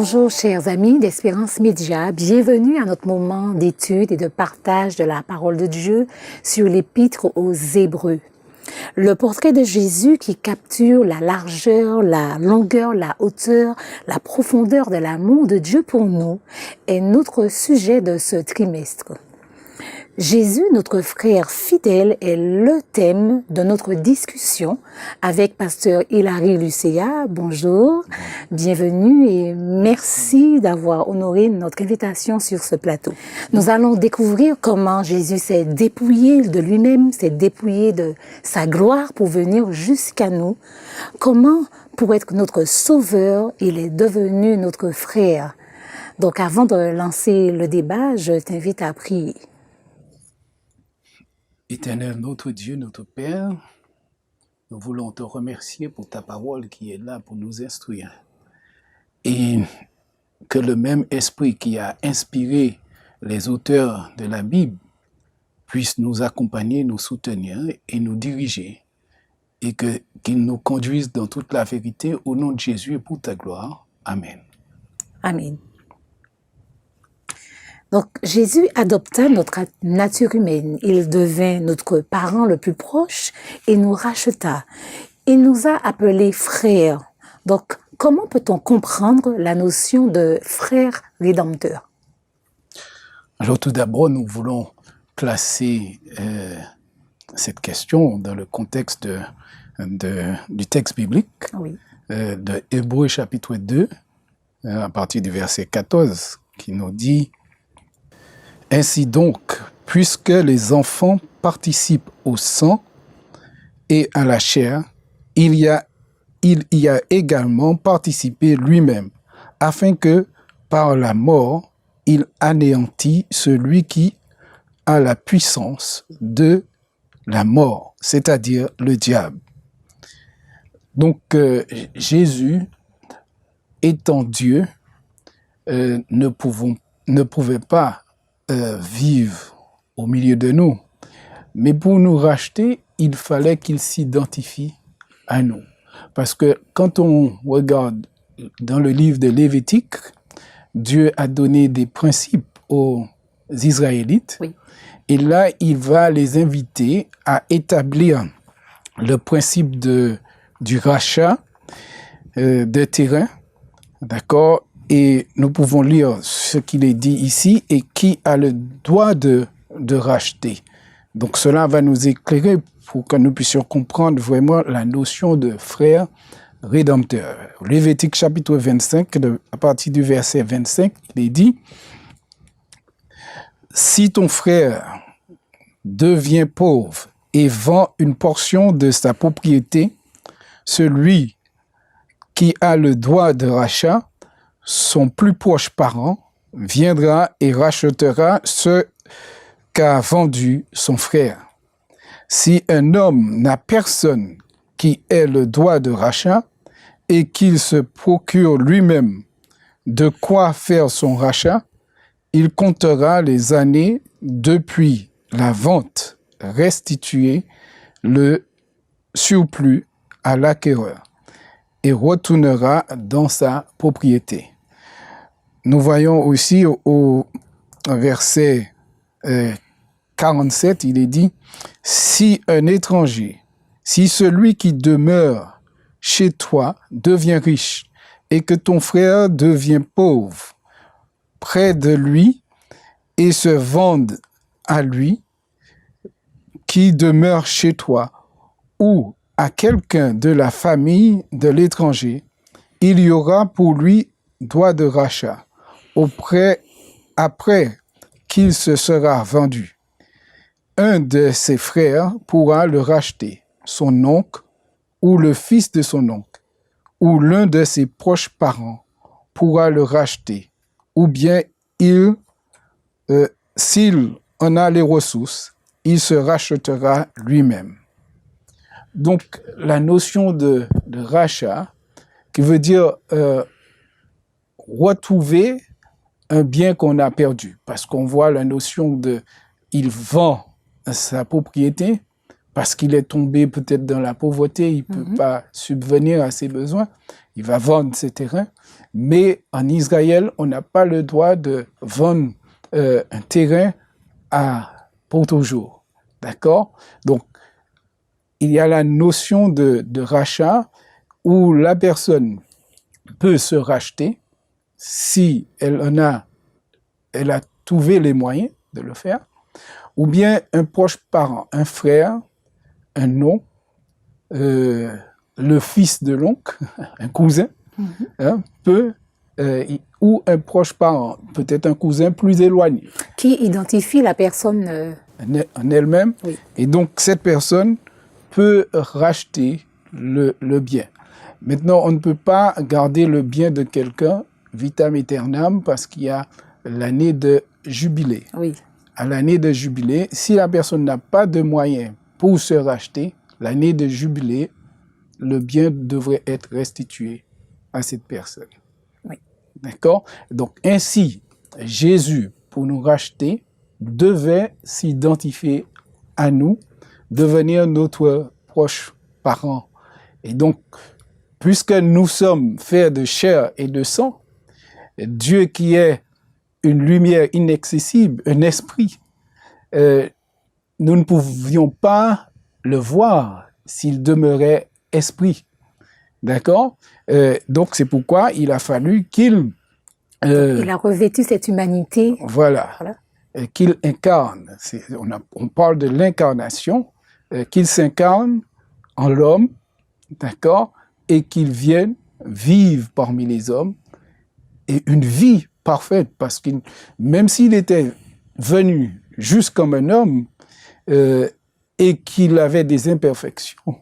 Bonjour chers amis d'Espérance Média, bienvenue à notre moment d'étude et de partage de la parole de Dieu sur l'Épître aux Hébreux. Le portrait de Jésus qui capture la largeur, la longueur, la hauteur, la profondeur de l'amour de Dieu pour nous est notre sujet de ce trimestre. Jésus, notre frère fidèle, est le thème de notre discussion avec Pasteur Hilary Lucéa. Bonjour, bienvenue et merci d'avoir honoré notre invitation sur ce plateau. Nous allons découvrir comment Jésus s'est dépouillé de lui-même, s'est dépouillé de sa gloire pour venir jusqu'à nous. Comment, pour être notre sauveur, il est devenu notre frère. Donc avant de lancer le débat, je t'invite à prier. Éternel, notre Dieu, notre Père, nous voulons te remercier pour ta parole qui est là pour nous instruire. Et que le même esprit qui a inspiré les auteurs de la Bible puisse nous accompagner, nous soutenir et nous diriger. Et qu'il nous conduise dans toute la vérité au nom de Jésus et pour ta gloire. Amen. Amen. Donc, Jésus adopta notre nature humaine. Il devint notre parent le plus proche et nous racheta. Il nous a appelés frères. Donc, comment peut-on comprendre la notion de frère rédempteur? Alors, tout d'abord, nous voulons placer cette question dans le contexte du texte biblique, Oui. De Hébreux chapitre 2, à partir du verset 14, qui nous dit: ainsi donc, puisque les enfants participent au sang et à la chair, il y a également participé lui-même, afin que, par la mort, il anéantit celui qui a la puissance de la mort, c'est-à-dire le diable. Donc, Jésus, étant Dieu, ne pouvait pas vivre au milieu de nous. Mais pour nous racheter, il fallait qu'il s'identifie à nous. Parce que quand on regarde dans le livre de Lévitique, Dieu a donné des principes aux Israélites. Oui. Et là, il va les inviter à établir le principe du rachat de terrain. D'accord? Et nous pouvons lire ce qu'il est dit ici et qui a le droit de racheter. Donc cela va nous éclairer pour que nous puissions comprendre vraiment la notion de frère rédempteur. Lévitique chapitre 25, à partir du verset 25, il est dit: si ton frère devient pauvre et vend une portion de sa propriété, celui qui a le droit de rachat, son plus proche parent, viendra et rachètera ce qu'a vendu son frère. Si un homme n'a personne qui ait le droit de rachat et qu'il se procure lui-même de quoi faire son rachat, il comptera les années depuis la vente, restituer le surplus à l'acquéreur et retournera dans sa propriété. Nous voyons aussi au verset 47, il est dit: si un étranger, si celui qui demeure chez toi devient riche et que ton frère devient pauvre près de lui et se vende à lui qui demeure chez toi ou à quelqu'un de la famille de l'étranger, il y aura pour lui droit de rachat après qu'il se sera vendu. Un de ses frères pourra le racheter, son oncle ou le fils de son oncle, ou l'un de ses proches parents pourra le racheter, ou bien s'il en a les ressources, il se rachètera lui-même. Donc, la notion de rachat, qui veut dire retrouver un bien qu'on a perdu, parce qu'on voit la notion de il vend sa propriété parce qu'il est tombé peut-être dans la pauvreté, il ne peut pas subvenir à ses besoins, il va vendre ses terrains, Mais en Israël, on n'a pas le droit de vendre un terrain pour toujours. D'accord? Donc, il y a la notion de rachat où la personne peut se racheter si elle a trouvé les moyens de le faire, ou bien un proche parent, un frère, un oncle, le fils de l'oncle, un cousin, peut, ou un proche parent, peut-être un cousin plus éloigné. Qui identifie la personne en elle-même. Oui. Et donc, cette personne peut racheter le bien. Maintenant, on ne peut pas garder le bien de quelqu'un vitam aeternam parce qu'il y a l'année de jubilé. Oui. À l'année de jubilé, si la personne n'a pas de moyens pour se racheter, l'année de jubilé, le bien devrait être restitué à cette personne. Oui. D'accord? Donc, ainsi, Jésus, pour nous racheter, devait s'identifier à nous, devenir notre proche parent. Et donc, puisque nous sommes faits de chair et de sang, Dieu qui est une lumière inaccessible, un esprit, nous ne pouvions pas le voir s'il demeurait esprit. D'accord? Donc, c'est pourquoi il a fallu qu'il... il a revêtu cette humanité. Voilà. Qu'il incarne. On parle de l'incarnation, qu'il s'incarne en l'homme, d'accord? Et qu'il vienne vivre parmi les hommes, et une vie parfaite, parce que même s'il était venu juste comme un homme, et qu'il avait des imperfections,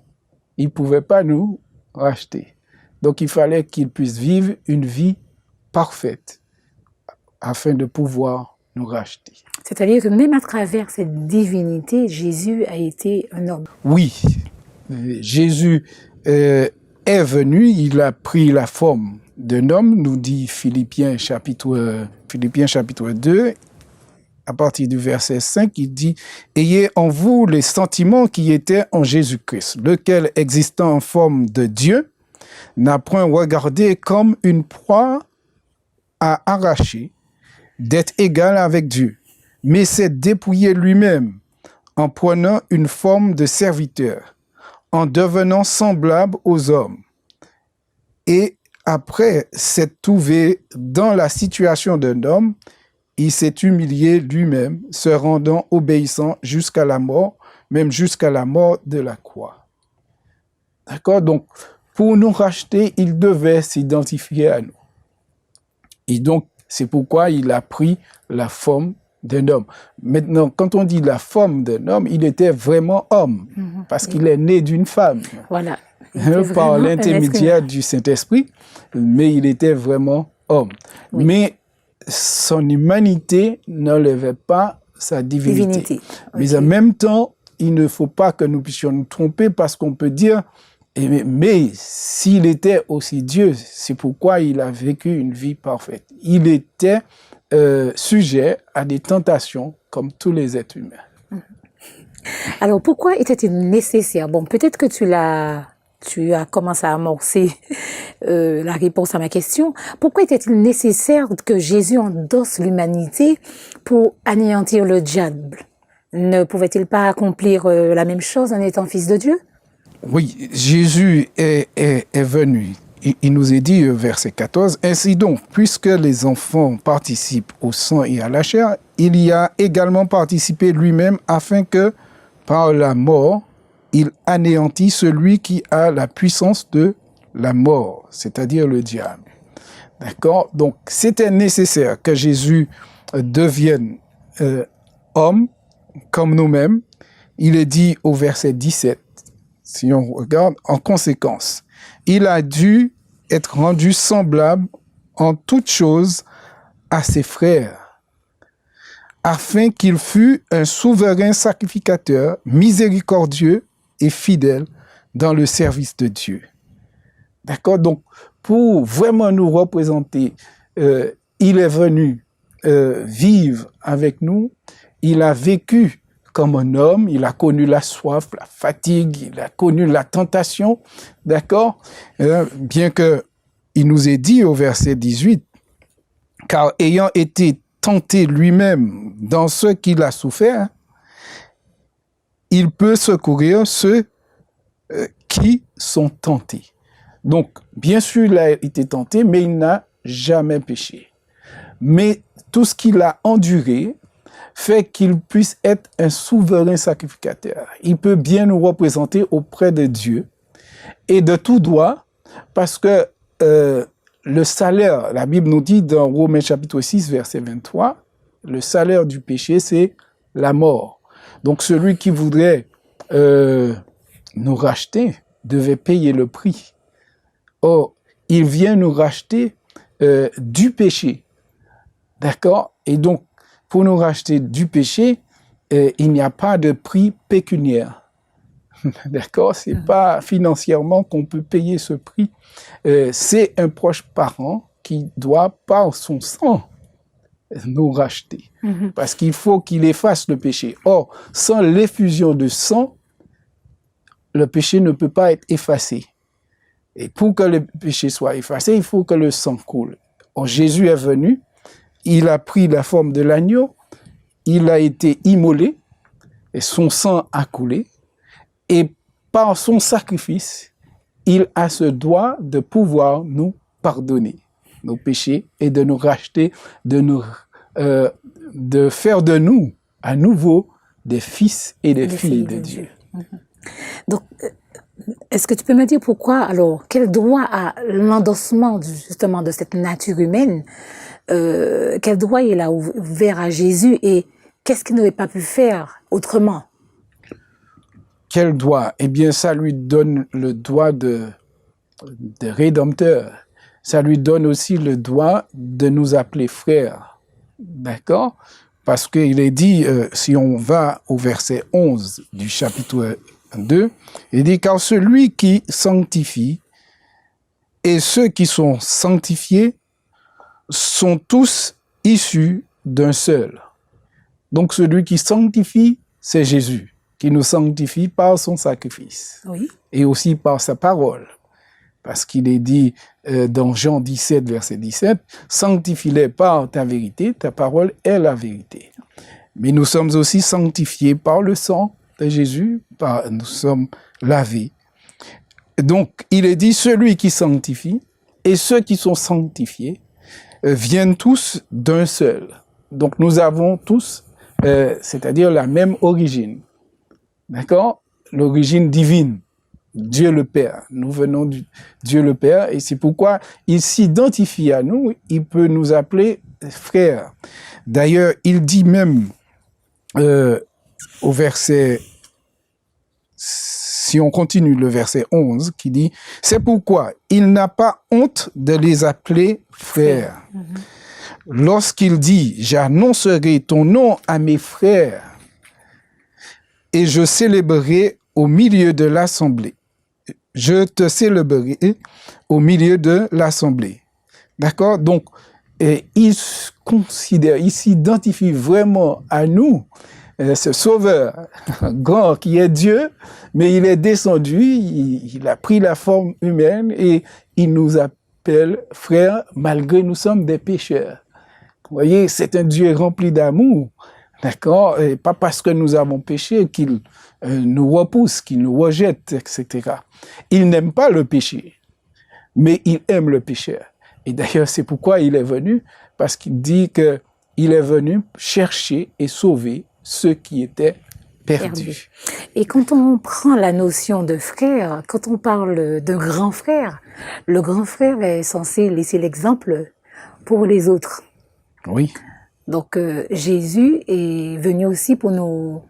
il ne pouvait pas nous racheter. Donc il fallait qu'il puisse vivre une vie parfaite, afin de pouvoir nous racheter. C'est-à-dire que même à travers cette divinité, Jésus a été un homme. Oui, Jésus est venu, il a pris la forme d'un homme, nous dit Philippiens chapitre 2, à partir du verset 5, il dit « Ayez en vous les sentiments qui étaient en Jésus-Christ, lequel, existant en forme de Dieu, n'a point regardé comme une proie à arracher, d'être égal avec Dieu, mais s'est dépouillé lui-même en prenant une forme de serviteur, en devenant semblable aux hommes. Et après s'être trouvé dans la situation d'un homme, il s'est humilié lui-même, se rendant obéissant jusqu'à la mort, même jusqu'à la mort de la croix. » D'accord? Donc, pour nous racheter, il devait s'identifier à nous. Et donc, c'est pourquoi il a pris la forme d'un homme. Maintenant, quand on dit la forme d'un homme, il était vraiment homme, parce qu'il est né d'une femme. Voilà. Par l'intermédiaire du Saint-Esprit, mais il était vraiment homme. Oui. Mais son humanité n'enlevait pas sa divinité. Okay. Mais en même temps, il ne faut pas que nous puissions nous tromper parce qu'on peut dire, mais s'il était aussi Dieu, c'est pourquoi il a vécu une vie parfaite. Il était sujet à des tentations comme tous les êtres humains. Alors, pourquoi était-il nécessaire? Bon, peut-être que tu as commencé à amorcer la réponse à ma question. Pourquoi était-il nécessaire que Jésus endosse l'humanité pour anéantir le diable? Ne pouvait-il pas accomplir la même chose en étant fils de Dieu? Oui, Jésus est venu. Il nous est dit, verset 14, « Ainsi donc, puisque les enfants participent au sang et à la chair, il y a également participé lui-même afin que, par la mort, il anéantit celui qui a la puissance de la mort, c'est-à-dire le diable. » D'accord? Donc, c'était nécessaire que Jésus devienne homme comme nous-mêmes. Il est dit au verset 17, si on regarde, en conséquence, il a dû être rendu semblable en toutes choses à ses frères, afin qu'il fût un souverain sacrificateur, miséricordieux et fidèle dans le service de Dieu. D'accord? Donc, pour vraiment nous représenter, il est venu vivre avec nous, il a vécu comme un homme, il a connu la soif, la fatigue, il a connu la tentation, d'accord? Bien que il nous est dit au verset 18, « Car ayant été tenté lui-même dans ce qu'il a souffert, il peut secourir ceux qui sont tentés. » Donc, bien sûr, il a été tenté, mais il n'a jamais péché. Mais tout ce qu'il a enduré fait qu'il puisse être un souverain sacrificateur. Il peut bien nous représenter auprès de Dieu et de tout droit, parce que le salaire, la Bible nous dit dans Romains chapitre 6, verset 23, le salaire du péché, c'est la mort. Donc celui qui voudrait nous racheter devait payer le prix. Or, il vient nous racheter du péché. D'accord? Et donc, pour nous racheter du péché, il n'y a pas de prix pécuniaire. D'accord? C'est pas financièrement qu'on peut payer ce prix. C'est un proche parent qui doit, par son sang, nous racheter. Parce qu'il faut qu'il efface le péché. Or, sans l'effusion de sang, le péché ne peut pas être effacé. Et pour que le péché soit effacé, il faut que le sang coule. Or, Jésus est venu, il a pris la forme de l'agneau, il a été immolé, et son sang a coulé, et par son sacrifice, il a ce droit de pouvoir nous pardonner nos péchés et de nous racheter, de faire de nous à nouveau des fils et des filles de Dieu. Donc, est-ce que tu peux me dire pourquoi, alors, quel droit a l'endossement justement de cette nature humaine, quel droit il a ouvert à Jésus et qu'est-ce qu'il n'aurait pas pu faire autrement? Quel droit? Eh bien, ça lui donne le droit de rédempteur. Ça lui donne aussi le droit de nous appeler frères. D'accord? Parce qu'il est dit, si on va au verset 11 du chapitre 2, il dit, « Car celui qui sanctifie et ceux qui sont sanctifiés sont tous issus d'un seul. » Donc celui qui sanctifie, c'est Jésus, qui nous sanctifie par son sacrifice. Oui. Et aussi par sa parole. Parce qu'il est dit dans Jean 17, verset 17, « Sanctifie-les par ta vérité, ta parole est la vérité. » Mais nous sommes aussi sanctifiés par le sang de Jésus, nous sommes lavés. Donc, il est dit, celui qui sanctifie et ceux qui sont sanctifiés viennent tous d'un seul. Donc, nous avons tous, c'est-à-dire la même origine. D'accord? L'origine divine. Dieu le Père. Nous venons du Dieu le Père et c'est pourquoi il s'identifie à nous, il peut nous appeler frères. D'ailleurs, il dit même au verset, si on continue le verset 11, qui dit, « C'est pourquoi il n'a pas honte de les appeler frères. Lorsqu'il dit, « J'annoncerai ton nom à mes frères et je célébrerai au milieu de l'assemblée. » Je te célébrerai au milieu de l'assemblée. D'accord? Donc, il considère, il s'identifie vraiment à nous, ce sauveur grand qui est Dieu, mais il est descendu, il a pris la forme humaine et il nous appelle frères malgré nous sommes des pécheurs. Vous voyez, c'est un Dieu rempli d'amour. D'accord? Et pas parce que nous avons péché qu'il nous repousse, qu'il nous rejette, etc. Il n'aime pas le péché, mais il aime le pécheur. Et d'ailleurs, c'est pourquoi il est venu, parce qu'il dit qu'il est venu chercher et sauver ceux qui étaient perdus. Et quand on prend la notion de frère, quand on parle de grand frère, le grand frère est censé laisser l'exemple pour les autres. Oui. Donc, Jésus est venu aussi pour nous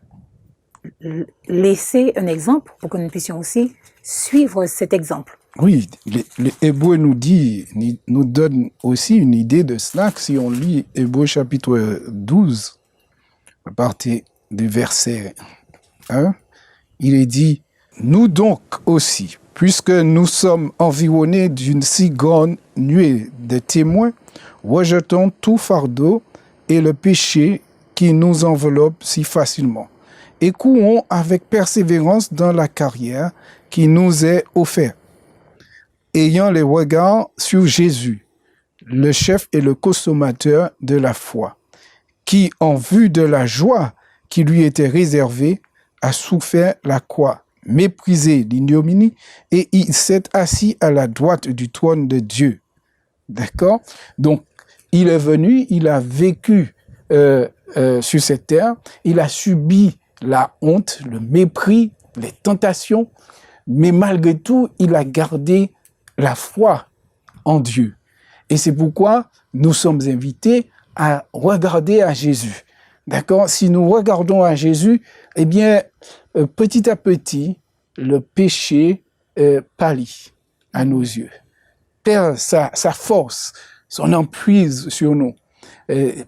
laisser un exemple, pour que nous puissions aussi suivre cet exemple. Oui, les Hébreux nous donne aussi une idée de cela. Si on lit Hébreux chapitre 12, à partir du verset 1, il est dit, « Nous donc aussi, puisque nous sommes environnés d'une si grande nuée de témoins, rejetons tout fardeau et le péché qui nous enveloppe si facilement, et courons avec persévérance dans la carrière qui nous est offerte. ayant les regards sur Jésus, le chef et le consommateur de la foi, qui, en vue de la joie qui lui était réservée, a souffert la croix, méprisé l'ignominie, et il s'est assis à la droite du trône de Dieu. D'accord? Donc, il est venu, il a vécu sur cette terre, il a subi la honte, le mépris, les tentations, mais malgré tout, il a gardé la foi en Dieu. Et c'est pourquoi nous sommes invités à regarder à Jésus. D'accord? Si nous regardons à Jésus, eh bien, petit à petit, le péché pâlit à nos yeux, perd sa force, son emprise sur nous.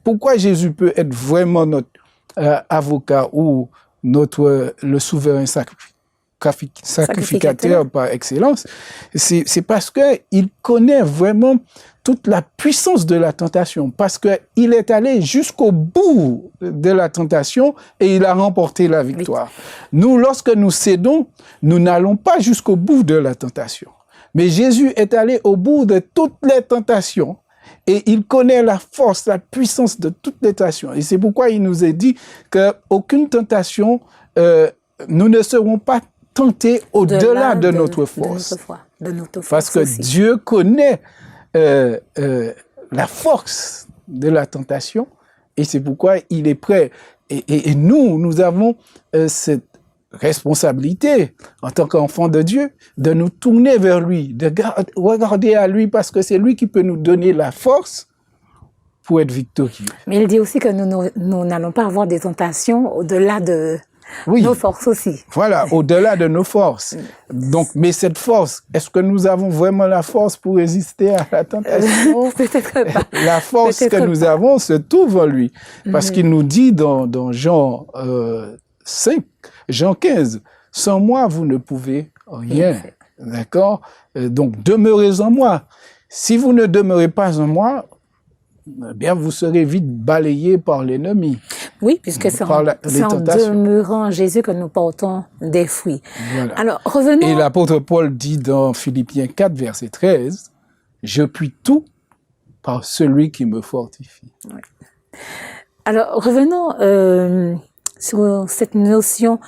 Pourquoi Jésus peut être vraiment notre avocat ou le souverain sacrificateur par excellence? C'est parce qu'il connaît vraiment toute la puissance de la tentation, parce qu'il est allé jusqu'au bout de la tentation et il a remporté la victoire. Nous, lorsque nous cédons, nous n'allons pas jusqu'au bout de la tentation. Mais Jésus est allé au bout de toutes les tentations et il connaît la force, la puissance de toutes les tentations. Et c'est pourquoi il nous a dit qu'aucune tentation, nous ne serons pas tentés au-delà de notre force. Parce que aussi. Dieu connaît la force de la tentation et c'est pourquoi il est prêt. Et nous avons cette responsabilité en tant qu'enfants de Dieu de nous tourner vers lui, de regarder à lui parce que c'est lui qui peut nous donner la force pour être victorieux. Mais il dit aussi que nous n'allons pas avoir des tentations au-delà de nos forces aussi. Voilà, au-delà de nos forces. Donc, mais cette force, est-ce que nous avons vraiment la force pour résister à la tentation? Peut-être pas. La force que nous avons se trouve en lui. Parce qu'il nous dit dans Jean 5, Jean 15, sans moi, vous ne pouvez rien. D'accord? Donc, demeurez en moi. Si vous ne demeurez pas en moi, eh bien, vous serez vite balayé par l'ennemi. Oui, puisque c'est en demeurant en Jésus que nous portons des fruits. Voilà. Alors, revenons... Et l'apôtre Paul dit dans Philippiens 4, verset 13, « Je puis tout par celui qui me fortifie. » Oui. Alors, revenons sur cette notion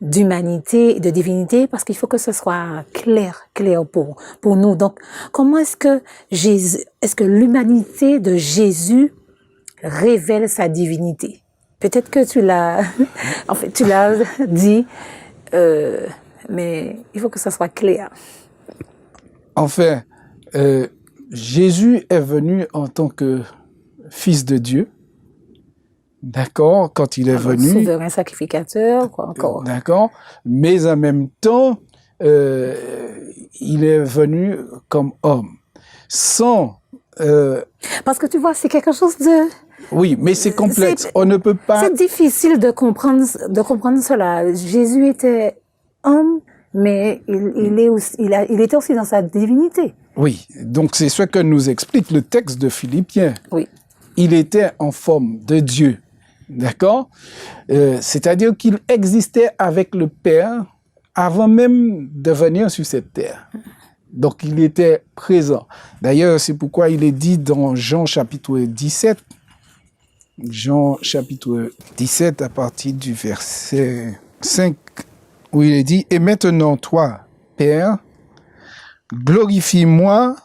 d'humanité et de divinité, parce qu'il faut que ce soit clair pour nous. Donc, comment est-ce que l'humanité de Jésus révèle sa divinité? Peut-être que tu l'as dit, mais il faut que ça soit clair. Enfin, Jésus est venu en tant que fils de Dieu. D'accord, quand il est venu. Souverain sacrificateur, quoi encore. D'accord, mais en même temps, il est venu comme homme. Sans. Parce que tu vois, c'est quelque chose de. Oui, mais c'est complexe. On ne peut pas. C'est difficile de comprendre cela. Jésus était homme, mais il était aussi dans sa divinité. Oui, donc c'est ce que nous explique le texte de Philippiens. Oui. Il était en forme de Dieu. D'accord? C'est-à-dire qu'il existait avec le Père avant même de venir sur cette terre. Donc, il était présent. D'ailleurs, c'est pourquoi il est dit dans Jean chapitre 17, Jean chapitre 17 à partir du verset 5, où il est dit « Et maintenant, toi, Père, glorifie-moi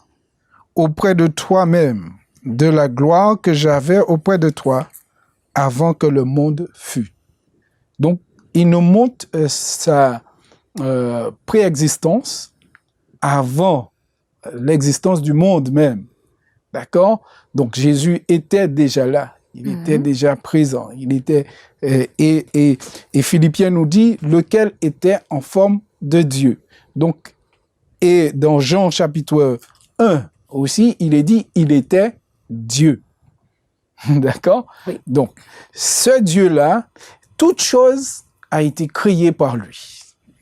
auprès de toi-même, de la gloire que j'avais auprès de toi, avant que le monde fût. » Donc, il nous montre sa préexistence avant l'existence du monde même. D'accord? Donc, Jésus était déjà là. Il était déjà présent. Il était, et Philippiens nous dit lequel était en forme de Dieu. Donc, et dans Jean chapitre 1 aussi, il est dit il était Dieu. D'accord? Oui. Donc, ce Dieu-là, toute chose a été créée par lui.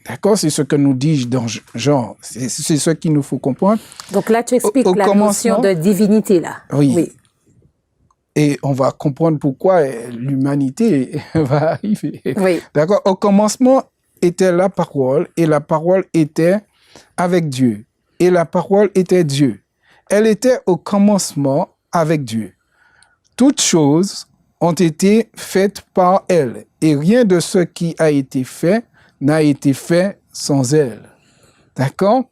D'accord? C'est ce que nous dit dans Jean. C'est ce qu'il nous faut comprendre. Donc là, tu expliques la notion de divinité, là. Oui. Et on va comprendre pourquoi l'humanité va arriver. Oui. D'accord? Au commencement était la parole, et la parole était avec Dieu. et la parole était Dieu. Elle était au commencement avec Dieu. Toutes choses ont été faites par elle, et rien de ce qui a été fait n'a été fait sans elle. D'accord?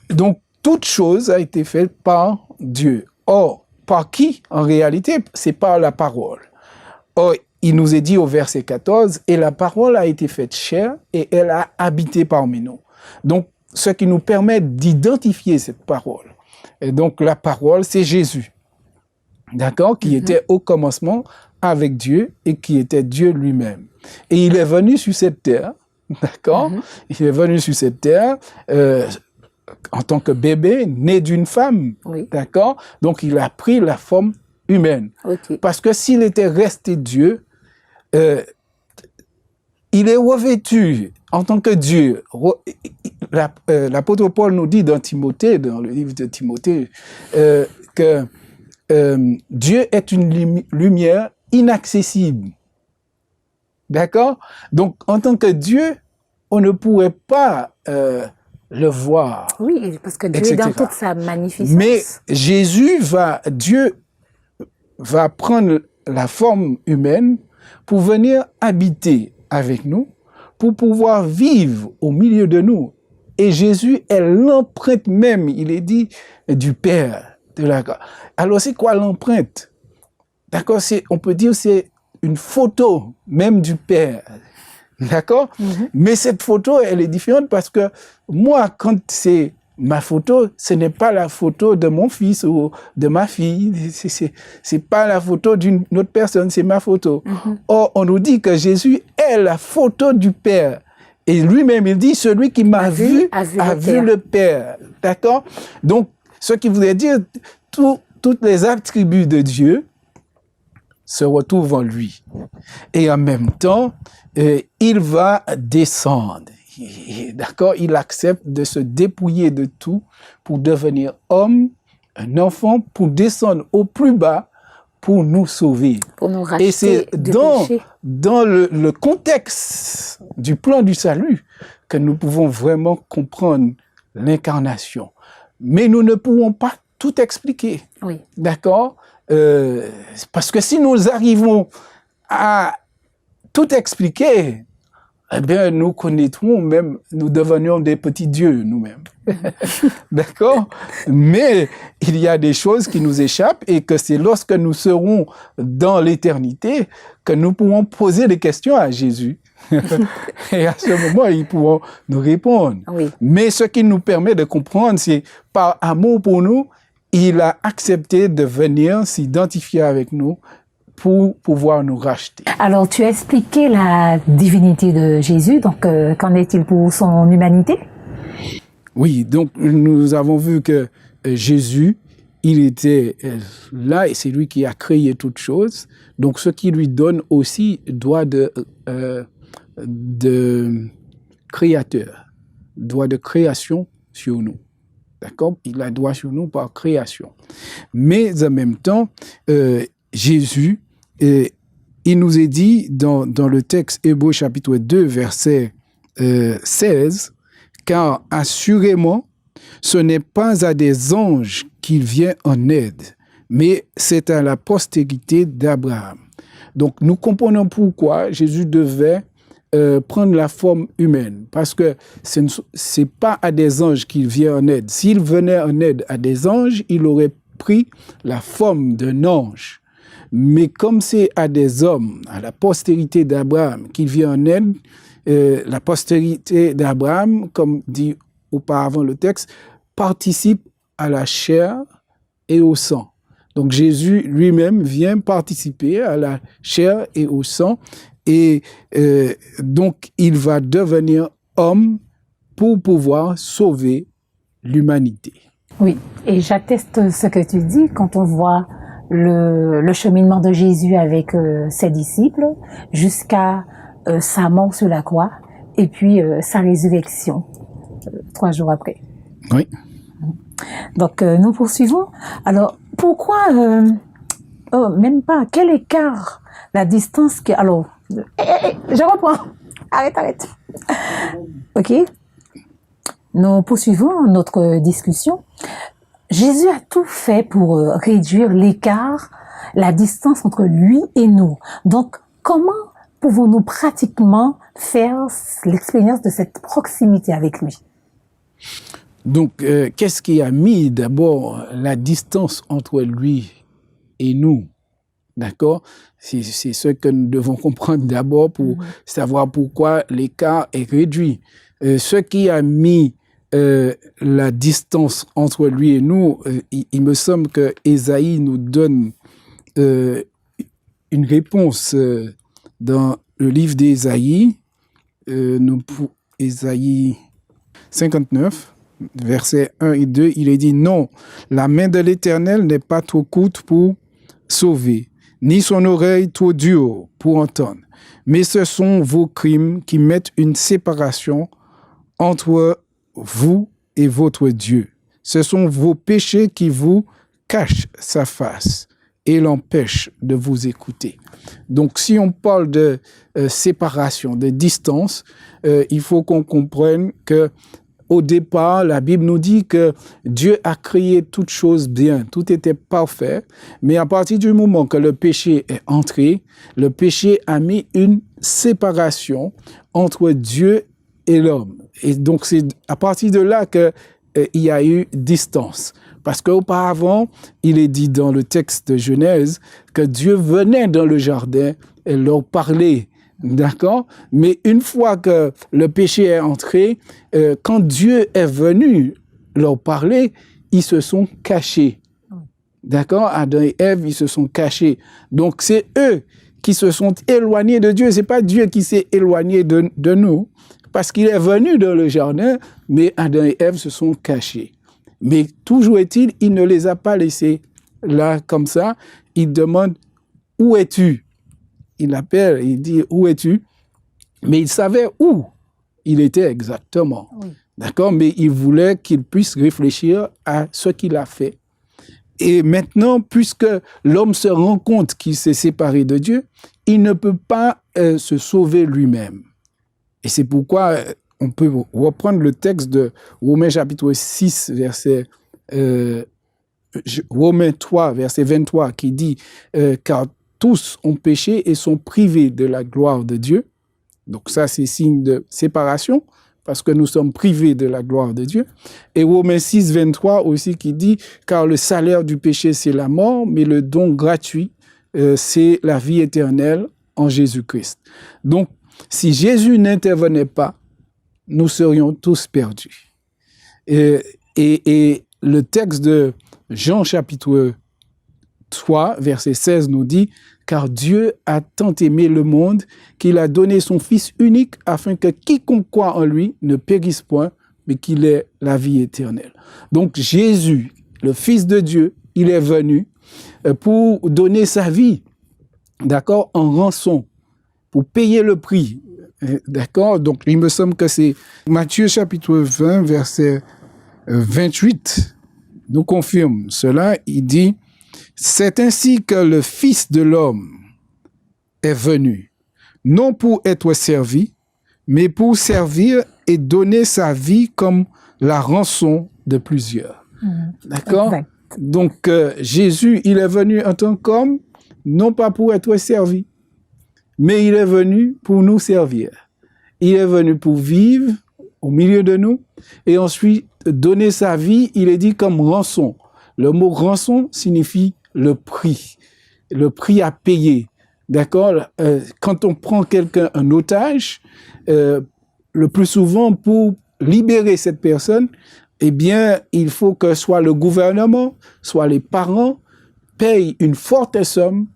Donc, toute chose a été faite par Dieu. Or, par qui? En réalité, c'est par la parole. Or, il nous est dit au verset 14, « Et la parole a été faite chair, et elle a habité parmi nous. » Donc, ce qui nous permet d'identifier cette parole. Et donc, la parole, c'est Jésus. D'accord? Qui était au commencement avec Dieu et qui était Dieu lui-même. Et il est venu sur cette terre, d'accord? Il est venu sur cette terre en tant que bébé, né d'une femme, d'accord? Donc, il a pris la forme humaine. Parce que s'il était resté Dieu, il est revêtu en tant que Dieu. L'apôtre Paul nous dit dans Timothée, dans le livre de Timothée, que Dieu est une lumière inaccessible. D'accord? Donc, en tant que Dieu, on ne pourrait pas le voir. Oui, parce que Dieu est dans toute sa magnificence. Mais Dieu va prendre la forme humaine pour venir habiter avec nous, pour pouvoir vivre au milieu de nous. Et Jésus est l'empreinte même, il est dit, du Père. Alors, c'est quoi l'empreinte? D'accord? On peut dire que c'est une photo même du Père. D'accord? Mais cette photo, elle est différente parce que moi, quand c'est ma photo, ce n'est pas la photo de mon fils ou de ma fille. C'est pas la photo d'une autre personne, c'est ma photo. Or, on nous dit que Jésus est la photo du Père. Et lui-même, il dit, celui qui m'a vu a vu le Père. D'accord? Donc, ce qui voudrait dire, toutes les attributs de Dieu se retrouvent en lui. Et en même temps, il va descendre. D'accord? Il accepte de se dépouiller de tout pour devenir homme, un enfant, pour descendre au plus bas, pour nous sauver. Pour nous racheter. Et c'est dans le contexte du plan du salut que nous pouvons vraiment comprendre l'incarnation. Mais nous ne pouvons pas tout expliquer. Oui. D'accord? Parce que si nous arrivons à tout expliquer, eh bien, nous connaîtrons même, nous devenions des petits dieux nous-mêmes. D'accord? Mais il y a des choses qui nous échappent et que c'est lorsque nous serons dans l'éternité que nous pourrons poser des questions à Jésus. Et à ce moment, ils pourront nous répondre. Oui. Mais ce qui nous permet de comprendre, c'est par amour pour nous, il a accepté de venir s'identifier avec nous pour pouvoir nous racheter. Alors, tu as expliqué la divinité de Jésus, donc qu'en est-il pour son humanité? Oui, donc nous avons vu que Jésus, il était là et c'est lui qui a créé toutes choses. Donc, ce qui lui donne aussi droit de créateur, droit de création sur nous. D'accord? Il a droit sur nous par création. Mais en même temps, Jésus, il nous est dit dans le texte Hébreux chapitre 2, verset 16, « Car assurément, ce n'est pas à des anges qu'il vient en aide, mais c'est à la postérité d'Abraham. » Donc, nous comprenons pourquoi Jésus devait prendre la forme humaine, parce que ce n'est pas à des anges qu'il vient en aide. S'il venait en aide à des anges, il aurait pris la forme d'un ange. Mais comme c'est à des hommes, à la postérité d'Abraham qu'il vient en aide, la postérité d'Abraham, comme dit auparavant le texte, participe à la chair et au sang. Donc Jésus lui-même vient participer à la chair et au sang, et donc il va devenir homme pour pouvoir sauver l'humanité. Oui, et j'atteste ce que tu dis quand on voit le cheminement de Jésus avec ses disciples jusqu'à sa mort sur la croix et puis sa résurrection 3 jours après. Oui. Donc nous poursuivons. Alors pourquoi même pas quel écart, la distance que alors je reprends. Arrête. OK. Nous poursuivons notre discussion. Jésus a tout fait pour réduire l'écart, la distance entre lui et nous. Donc, comment pouvons-nous pratiquement faire l'expérience de cette proximité avec lui? Donc, qu'est-ce qui a mis d'abord la distance entre lui et nous? D'accord? C'est ce que nous devons comprendre d'abord pour savoir pourquoi l'écart est réduit. Ce qui a mis la distance entre lui et nous, il me semble que Ésaïe nous donne une réponse dans le livre d'Ésaïe, Ésaïe 59, versets 1 et 2, il est dit « Non, la main de l'Éternel n'est pas trop courte pour sauver, ni son oreille trop dure pour entendre. Mais ce sont vos crimes qui mettent une séparation entre vous et votre Dieu. Ce sont vos péchés qui vous cachent sa face et l'empêchent de vous écouter. » Donc, si on parle de séparation, de distance, il faut qu'on comprenne que au départ, la Bible nous dit que Dieu a créé toutes choses bien, tout était parfait, mais à partir du moment que le péché est entré, le péché a mis une séparation entre Dieu et l'homme. Et donc, c'est à partir de là qu'il y a eu distance. Parce qu'auparavant, il est dit dans le texte de Genèse que Dieu venait dans le jardin et leur parlait. D'accord? Mais une fois que le péché est entré, quand Dieu est venu leur parler, ils se sont cachés. D'accord? Adam et Ève, ils se sont cachés. Donc, c'est eux qui se sont éloignés de Dieu. C'est pas Dieu qui s'est éloigné de nous, parce qu'il est venu dans le jardin, mais Adam et Ève se sont cachés. Mais toujours est-il, il ne les a pas laissés là comme ça. Il demande, où es-tu? Il appelle, il dit, où es-tu? Mais il savait où il était exactement. Oui. D'accord? Mais il voulait qu'il puisse réfléchir à ce qu'il a fait. Et maintenant, puisque l'homme se rend compte qu'il s'est séparé de Dieu, il ne peut pas se sauver lui-même. Et c'est pourquoi on peut reprendre le texte de Romains chapitre 6, Romains 3, verset 23, qui dit « Car tous ont péché et sont privés de la gloire de Dieu. » Donc ça, c'est signe de séparation, parce que nous sommes privés de la gloire de Dieu. Et Romains 6, 23 aussi qui dit « Car le salaire du péché, c'est la mort, mais le don gratuit, c'est la vie éternelle en Jésus-Christ. » Donc, si Jésus n'intervenait pas, nous serions tous perdus. Et le texte de Jean chapitre 3, verset 16 nous dit « Car Dieu a tant aimé le monde qu'il a donné son Fils unique afin que quiconque croit en lui ne périsse point, mais qu'il ait la vie éternelle. » Donc Jésus, le Fils de Dieu, il est venu pour donner sa vie, d'accord, en rançon, pour payer le prix. D'accord? Donc, il me semble que c'est Matthieu chapitre 20, verset 28, nous confirme cela. Il dit, « C'est ainsi que le Fils de l'homme est venu, non pour être servi, mais pour servir et donner sa vie comme la rançon de plusieurs. » D'accord? Exact. Donc, Jésus, il est venu en tant qu'homme, non pas pour être servi, mais il est venu pour nous servir. Il est venu pour vivre au milieu de nous et ensuite donner sa vie, il est dit comme rançon. Le mot rançon signifie le prix à payer. D'accord? Quand on prend quelqu'un en otage, le plus souvent pour libérer cette personne, eh bien, il faut que soit le gouvernement, soit les parents payent une forte somme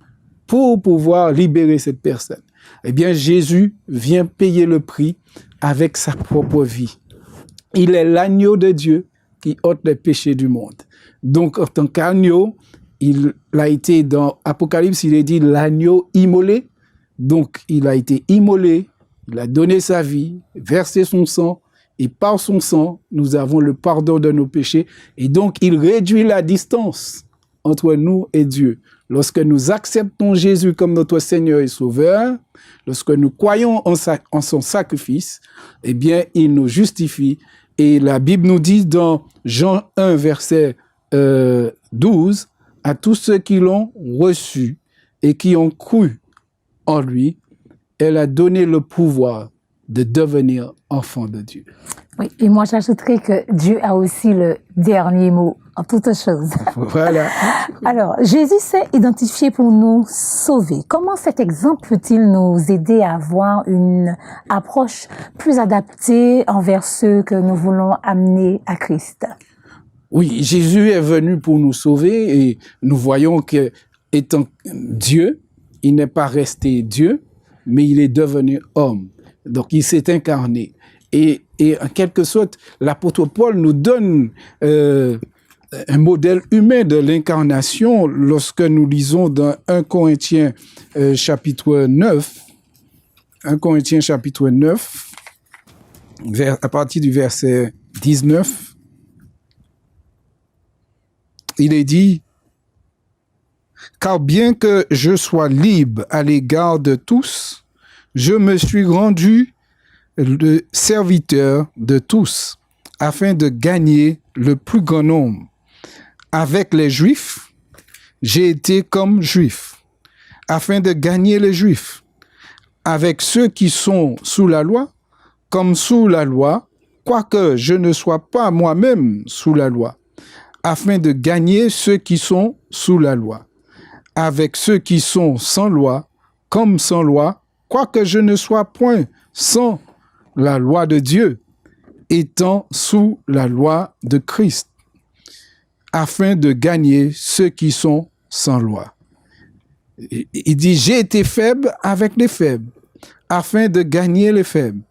pour pouvoir libérer cette personne. Eh bien, Jésus vient payer le prix avec sa propre vie. Il est l'agneau de Dieu qui ôte les péchés du monde. Donc, en tant qu'agneau, il a été dans Apocalypse, il est dit l'agneau immolé. Donc, il a été immolé, il a donné sa vie, versé son sang, et par son sang, nous avons le pardon de nos péchés. Et donc, il réduit la distance entre nous et Dieu. Lorsque nous acceptons Jésus comme notre Seigneur et Sauveur, lorsque nous croyons en son sacrifice, eh bien, il nous justifie Et la Bible nous dit dans Jean 1, verset 12, à tous ceux qui l'ont reçu et qui ont cru en lui, elle a donné le pouvoir de devenir enfant de Dieu. Oui, et moi j'ajouterais que Dieu a aussi le dernier mot en toutes choses. Voilà. Alors, Jésus s'est identifié pour nous sauver. Comment cet exemple peut-il nous aider à avoir une approche plus adaptée envers ceux que nous voulons amener à Christ? Oui, Jésus est venu pour nous sauver et nous voyons que, étant Dieu, il n'est pas resté Dieu, mais il est devenu homme. Donc, il s'est incarné. Et en quelque sorte, l'apôtre Paul nous donne un modèle humain de l'incarnation lorsque nous lisons dans 1 Corinthiens chapitre 9, 1 Corinthiens chapitre 9, à partir du verset 19, il est dit, « Car bien que je sois libre à l'égard de tous, je me suis rendu le serviteur de tous, afin de gagner le plus grand nombre. Avec les Juifs, j'ai été comme Juif, afin de gagner les Juifs. Avec ceux qui sont sous la loi, comme sous la loi, quoique je ne sois pas moi-même sous la loi, afin de gagner ceux qui sont sous la loi. Avec ceux qui sont sans loi, comme sans loi, quoique je ne sois point sans la loi de Dieu, étant sous la loi de Christ, afin de gagner ceux qui sont sans loi. Il dit, j'ai été faible avec les faibles, afin de gagner les faibles.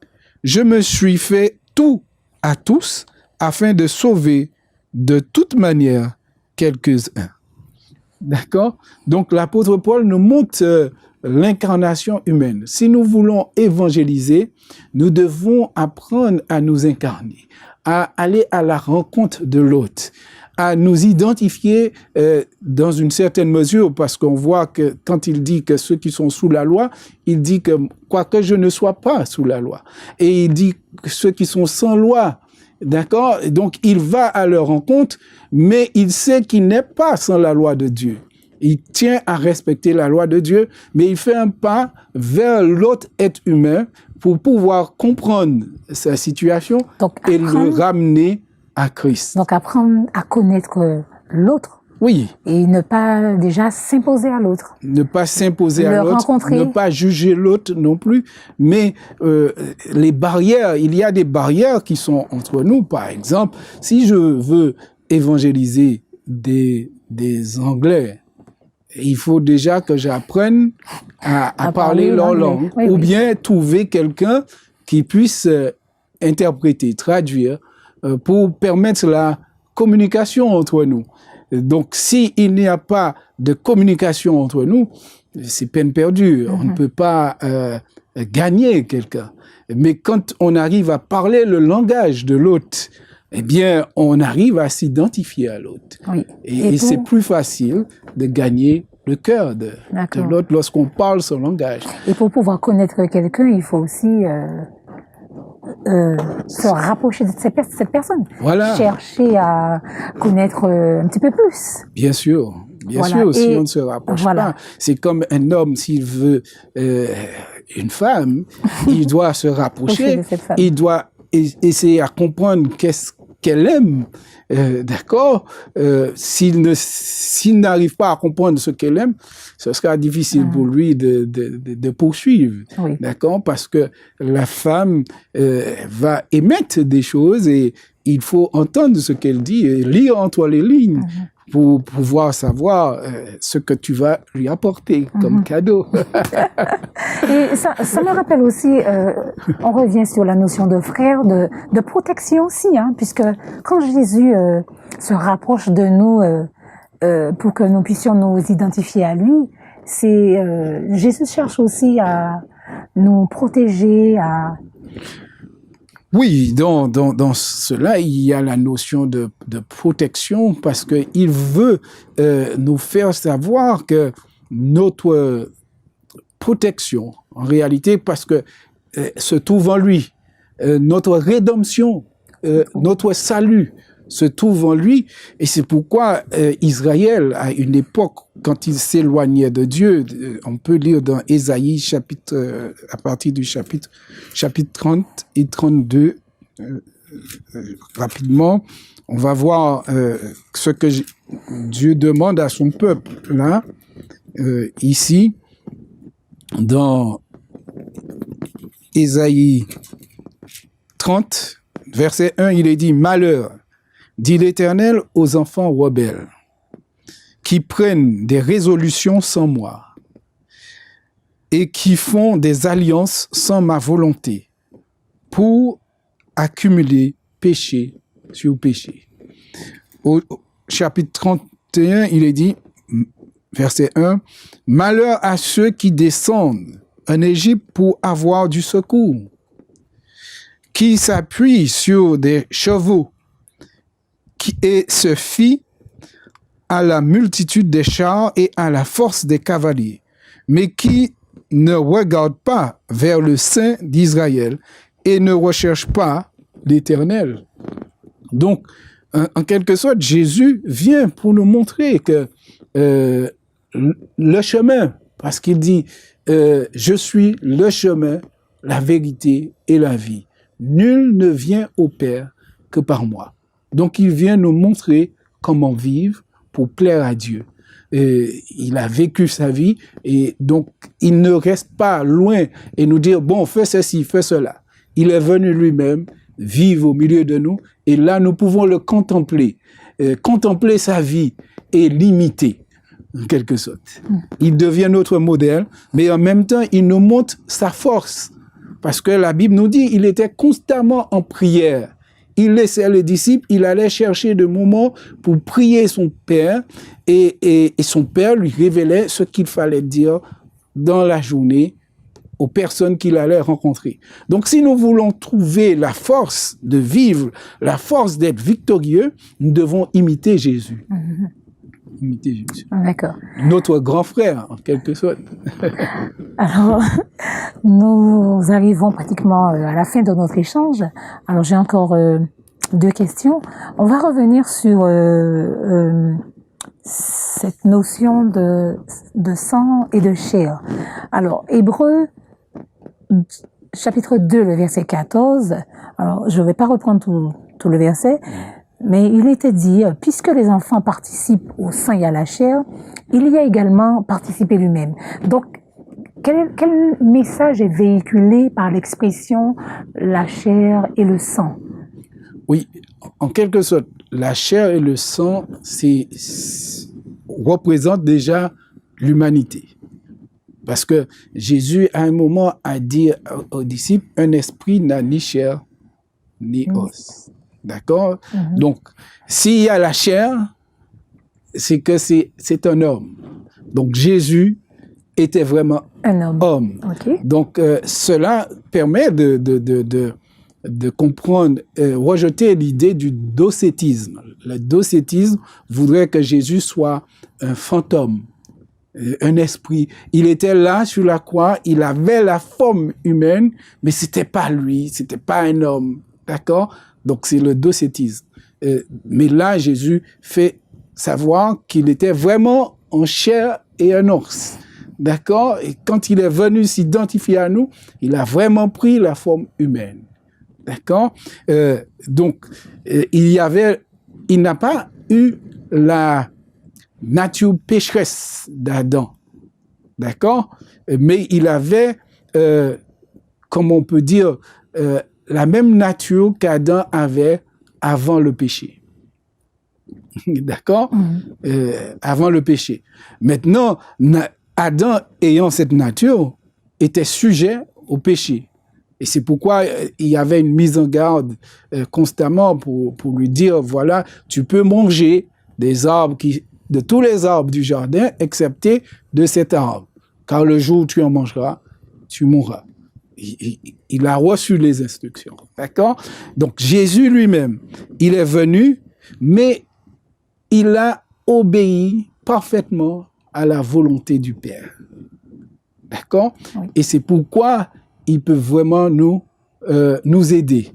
Je me suis fait tout à tous, afin de sauver de toute manière quelques-uns. D'accord? Donc l'apôtre Paul nous montre l'incarnation humaine. Si nous voulons évangéliser, nous devons apprendre à nous incarner, à aller à la rencontre de l'autre, à nous identifier dans une certaine mesure, parce qu'on voit que quand il dit que ceux qui sont sous la loi, il dit que quoique je ne sois pas sous la loi. Et il dit que ceux qui sont sans loi, d'accord? Donc il va à leur rencontre, mais il sait qu'il n'est pas sans la loi de Dieu. Il tient à respecter la loi de Dieu, mais il fait un pas vers l'autre être humain pour pouvoir comprendre sa situation et le ramener à Christ. Donc apprendre à connaître l'autre. Oui. Et ne pas déjà s'imposer à l'autre. Ne pas s'imposer à l'autre, rencontrer. Ne pas juger l'autre non plus. Mais les barrières, il y a des barrières qui sont entre nous. Par exemple, si je veux évangéliser des Anglais, il faut déjà que j'apprenne à parler leur langue, oui, ou bien trouver quelqu'un qui puisse interpréter, traduire, pour permettre la communication entre nous. Donc, s'il n'y a pas de communication entre nous, c'est peine perdue. On ne peut pas gagner quelqu'un. Mais quand on arrive à parler le langage de l'autre, eh bien, on arrive à s'identifier à l'autre. Oui. Et c'est plus facile de gagner le cœur de l'autre lorsqu'on parle son langage. Et pour pouvoir connaître quelqu'un, il faut aussi se rapprocher de cette personne. Voilà. Chercher à connaître un petit peu plus. Bien sûr. Bien sûr, si on ne se rapproche pas. C'est comme un homme, s'il veut une femme, il doit se rapprocher, il doit essayer à comprendre qu'est-ce qu'elle aime, d'accord? S'il n'arrive pas à comprendre ce qu'elle aime, ce sera difficile pour lui de poursuivre, d'accord? Parce que la femme va émettre des choses et il faut entendre ce qu'elle dit et lire entre les lignes pour pouvoir savoir ce que tu vas lui apporter comme cadeau. Et ça me rappelle aussi, on revient sur la notion de frère, de protection aussi, hein, puisque quand Jésus se rapproche de nous pour que nous puissions nous identifier à lui, Jésus cherche aussi à nous protéger, à... Oui, dans cela, il y a la notion de protection parce qu'il veut nous faire savoir que notre protection, en réalité, parce que se trouve en lui, notre rédemption notre salut se trouve en lui. Et c'est pourquoi Israël, à une époque, quand il s'éloignait de Dieu, on peut lire dans Ésaïe, à partir du chapitre 30 et 32, rapidement, on va voir ce que Dieu demande à son peuple, là, ici, dans Ésaïe 30, verset 1, il est dit « Malheur, dit l'Éternel aux enfants rebelles, qui prennent des résolutions sans moi et qui font des alliances sans ma volonté pour accumuler péché sur péché. » Au chapitre 31, il est dit, verset 1, « Malheur à ceux qui descendent en Égypte pour avoir du secours, qui s'appuient sur des chevaux et se fient à la multitude des chars et à la force des cavaliers, mais qui ne regardent pas vers le Saint d'Israël et ne recherchent pas l'Éternel. » Donc, en quelque sorte, Jésus vient pour nous montrer que le chemin, parce qu'il dit « Je suis le chemin, la vérité et la vie. Nul ne vient au Père que par moi. » Donc, il vient nous montrer comment vivre pour plaire à Dieu. Il a vécu sa vie et donc, il ne reste pas loin et nous dire, bon, fais ceci, fais cela. Il est venu lui-même vivre au milieu de nous et là, nous pouvons le contempler, contempler sa vie et l'imiter, en quelque sorte. Il devient notre modèle, mais en même temps, il nous montre sa force. Parce que la Bible nous dit, il était constamment en prière. Il laissait les disciples, il allait chercher des moments pour prier son Père et son Père lui révélait ce qu'il fallait dire dans la journée aux personnes qu'il allait rencontrer. Donc, si nous voulons trouver la force de vivre, la force d'être victorieux, nous devons imiter Jésus. Imiter Jésus. D'accord. Notre grand frère, en quelque sorte. Alors, nous arrivons pratiquement à la fin de notre échange. Alors, j'ai encore 2 questions. On va revenir sur cette notion de sang et de chair. Alors, Hébreux, chapitre 2, le verset 14. Alors, je ne vais pas reprendre tout le verset, mais il était dit, puisque les enfants participent au sang et à la chair, il y a également participé lui-même. Donc, quel message est véhiculé par l'expression la chair et le sang? Oui, en quelque sorte, la chair et le sang, représentent déjà l'humanité. Parce que Jésus, à un moment, a dit aux disciples, un esprit n'a ni chair ni os. D'accord? Donc, s'il y a la chair, c'est que c'est un homme. Donc, Jésus était vraiment un homme. Okay. Donc, cela permet de comprendre, rejeter l'idée du docétisme. Le docétisme voudrait que Jésus soit un fantôme, un esprit. Il était là sur la croix, il avait la forme humaine, mais c'était pas lui, c'était pas un homme. D'accord? Donc, c'est le docétisme. Mais là, Jésus fait savoir qu'il était vraiment en chair et en os. D'accord? Et quand il est venu s'identifier à nous, il a vraiment pris la forme humaine. D'accord? Donc, il n'a pas eu la nature pécheresse d'Adam. D'accord? Mais il avait, comme on peut dire, la même nature qu'Adam avait avant le péché. D'accord? Avant le péché. Maintenant, Adam, ayant cette nature, était sujet au péché. Et c'est pourquoi il y avait une mise en garde constamment pour lui dire, voilà, tu peux manger des arbres de tous les arbres du jardin, excepté de cet arbre. Car le jour où tu en mangeras, tu mourras. Il a reçu les instructions. D'accord? Donc, Jésus lui-même, il est venu, mais il a obéi parfaitement à la volonté du Père. D'accord? Oui. Et c'est pourquoi il peut vraiment nous aider.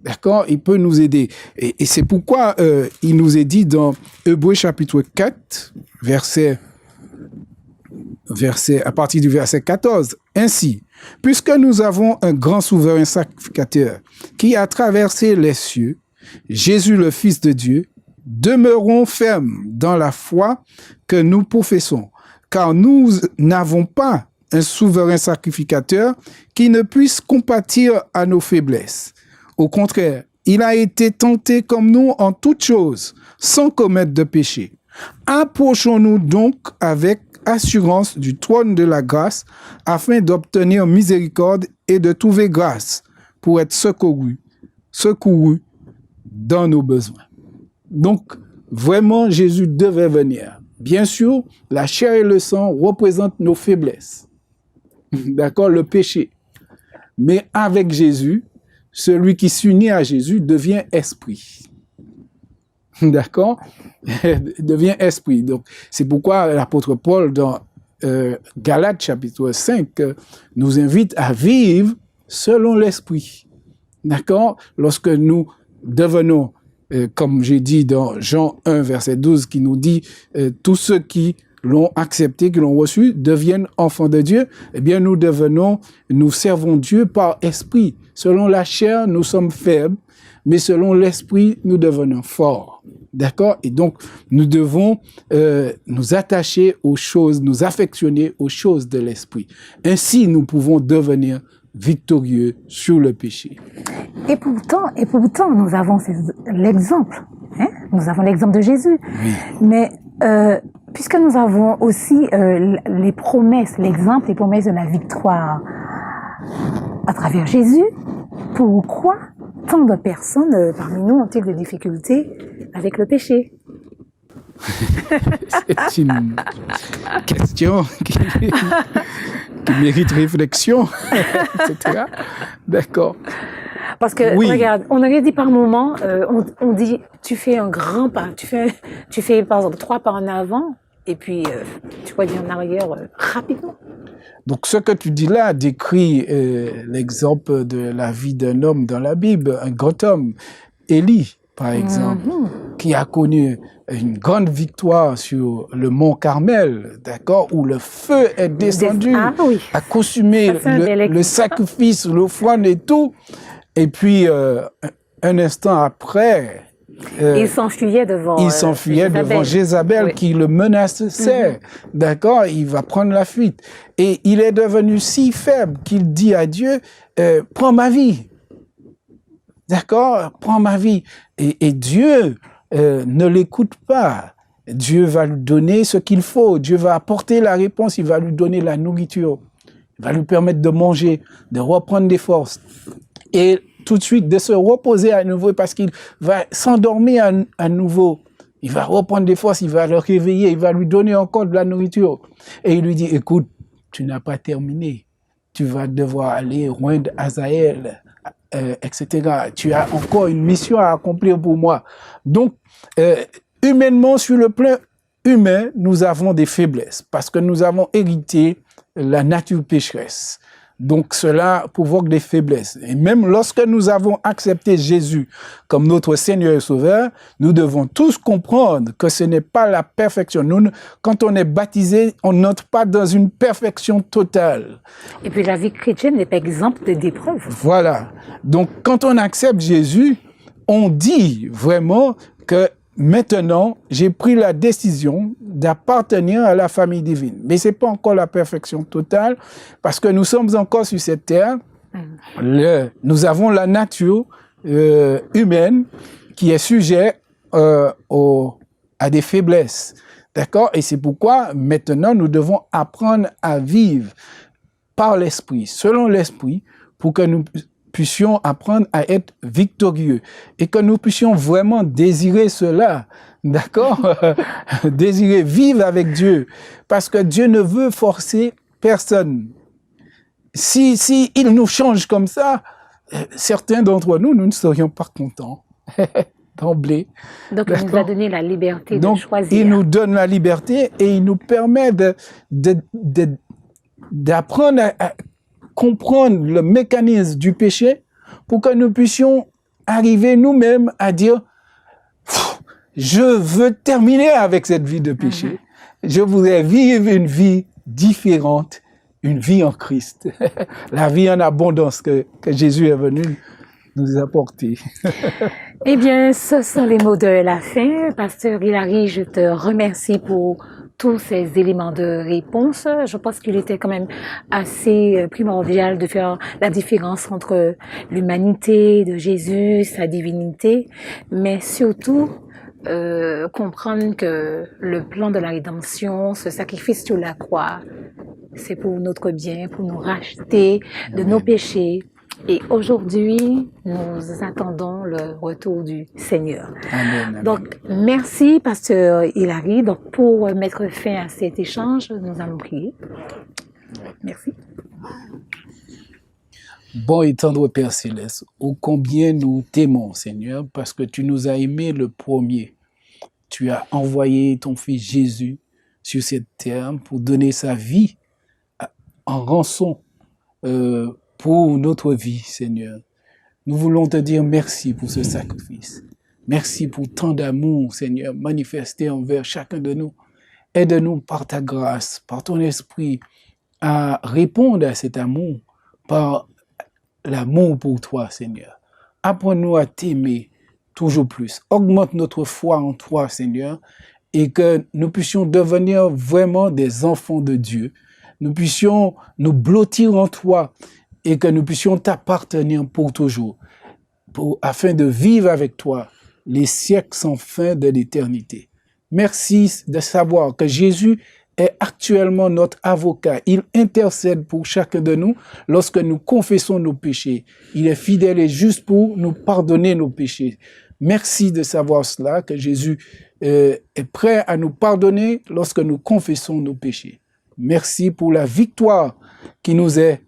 D'accord? Il peut nous aider. Et c'est pourquoi il nous est dit dans Hébreux chapitre 4, à partir du verset 14. Ainsi, puisque nous avons un grand souverain sacrificateur qui a traversé les cieux, Jésus le Fils de Dieu, demeurons fermes dans la foi que nous professons, car nous n'avons pas un souverain sacrificateur qui ne puisse compatir à nos faiblesses. Au contraire, il a été tenté comme nous en toutes choses, sans commettre de péché. Approchons-nous donc avec assurance du trône de la grâce, afin d'obtenir miséricorde et de trouver grâce pour être secouru dans nos besoins. Donc, vraiment, Jésus devait venir. Bien sûr, la chair et le sang représentent nos faiblesses. D'accord, le péché. Mais avec Jésus, celui qui s'unit à Jésus devient esprit. D'accord? Devient esprit. Donc, c'est pourquoi l'apôtre Paul, dans Galates chapitre 5, nous invite à vivre selon l'esprit. D'accord? Lorsque nous devenons, comme j'ai dit dans Jean 1, verset 12, qui nous dit tous ceux qui l'ont accepté, qui l'ont reçu, deviennent enfants de Dieu, eh bien, nous servons Dieu par esprit. Selon la chair, nous sommes faibles, mais selon l'esprit, nous devenons forts. D'accord? Et donc, nous devons nous attacher aux choses, nous affectionner aux choses de l'esprit. Ainsi, nous pouvons devenir victorieux sur le péché. Et pourtant, nous avons l'exemple. Hein? Nous avons l'exemple de Jésus. Oui. Mais puisque nous avons aussi les promesses, l'exemple, les promesses de la victoire à travers Jésus, pourquoi tant de personnes parmi nous ont-ils des difficultés avec le péché? C'est une question qui mérite réflexion, etc. D'accord. Parce que, oui. Regarde, on aurait dit par moment, on dit, tu fais un grand pas, tu fais par exemple 3 pas en avant, et puis tu reviens en arrière rapidement. Donc, ce que tu dis là décrit l'exemple de la vie d'un homme dans la Bible, un grand homme, Élie, par exemple, qui a connu une grande victoire sur le mont Carmel, d'accord, où le feu est descendu, a consumé le sacrifice, l'offrande et tout. Et puis, un instant après, il s'enfuyait devant Jézabel, oui, qui le menaçait. D'accord? Il va prendre la fuite. Et il est devenu si faible qu'il dit à Dieu, prends ma vie. D'accord? Prends ma vie. Et Dieu ne l'écoute pas. Dieu va lui donner ce qu'il faut. Dieu va apporter la réponse. Il va lui donner la nourriture. Il va lui permettre de manger, de reprendre des forces. Et tout de suite, de se reposer à nouveau, parce qu'il va s'endormir à nouveau. Il va reprendre des forces, il va le réveiller, il va lui donner encore de la nourriture. Et il lui dit, écoute, tu n'as pas terminé. Tu vas devoir aller joindre Hazaël, etc. Tu as encore une mission à accomplir pour moi. Donc, humainement, sur le plan humain, nous avons des faiblesses, parce que nous avons hérité la nature pécheresse. Donc, cela provoque des faiblesses. Et même lorsque nous avons accepté Jésus comme notre Seigneur et Sauveur, nous devons tous comprendre que ce n'est pas la perfection. Quand on est baptisé, on n'entre pas dans une perfection totale. Et puis, la vie chrétienne n'est pas exempte d'épreuves. Voilà. Donc, quand on accepte Jésus, on dit vraiment que maintenant, j'ai pris la décision d'appartenir à la famille divine. Mais ce n'est pas encore la perfection totale, parce que nous sommes encore sur cette terre. Nous avons la nature humaine qui est sujet à des faiblesses. D'accord? Et c'est pourquoi, maintenant, nous devons apprendre à vivre par l'esprit, selon l'esprit, pour que nous puissions apprendre à être victorieux et que nous puissions vraiment désirer cela, d'accord? Désirer vivre avec Dieu, parce que Dieu ne veut forcer personne. Si il nous change comme ça, certains d'entre nous ne serions pas contents d'emblée. Donc il nous a donné la liberté de choisir. Il nous donne la liberté et il nous permet d'apprendre à comprendre le mécanisme du péché pour que nous puissions arriver nous-mêmes à dire, je veux terminer avec cette vie de péché. Je voudrais vivre une vie différente, une vie en Christ. La vie en abondance que Jésus est venu nous apporter. Eh bien, ce sont les mots de la fin. Pasteur Hilary, je te remercie pour tous ces éléments de réponse. Je pense qu'il était quand même assez primordial de faire la différence entre l'humanité de Jésus, sa divinité, mais surtout comprendre que le plan de la rédemption, ce sacrifice sur la croix, c'est pour notre bien, pour nous racheter de nos péchés. Et aujourd'hui, nous attendons le retour du Seigneur. Amen, amen. Donc, merci, Pasteur Hilary. Donc, pour mettre fin à cet échange, nous allons prier. Merci. Bon et tendre Père Céleste, ô combien nous t'aimons, Seigneur, parce que tu nous as aimés le premier. Tu as envoyé ton Fils Jésus sur cette terre pour donner sa vie en rançon pour notre vie, Seigneur. Nous voulons te dire merci pour ce sacrifice. Merci pour tant d'amour, Seigneur, manifesté envers chacun de nous. Aide-nous par ta grâce, par ton esprit, à répondre à cet amour par l'amour pour toi, Seigneur. Apprends-nous à t'aimer toujours plus. Augmente notre foi en toi, Seigneur, et que nous puissions devenir vraiment des enfants de Dieu. Nous puissions nous blottir en toi et que nous puissions t'appartenir pour toujours, afin de vivre avec toi les siècles sans fin de l'éternité. Merci de savoir que Jésus est actuellement notre avocat. Il intercède pour chacun de nous lorsque nous confessons nos péchés. Il est fidèle et juste pour nous pardonner nos péchés. Merci de savoir cela, que Jésus est prêt à nous pardonner lorsque nous confessons nos péchés. Merci pour la victoire qui nous est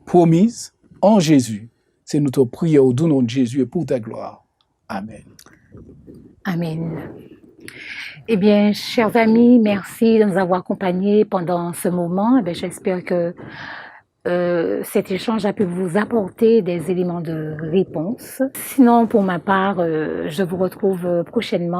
promise en Jésus. C'est notre prière au nom de Jésus et pour ta gloire. Amen. Amen. Eh bien, chers amis, merci de nous avoir accompagnés pendant ce moment. Eh bien, j'espère que cet échange a pu vous apporter des éléments de réponse. Sinon, pour ma part, je vous retrouve prochainement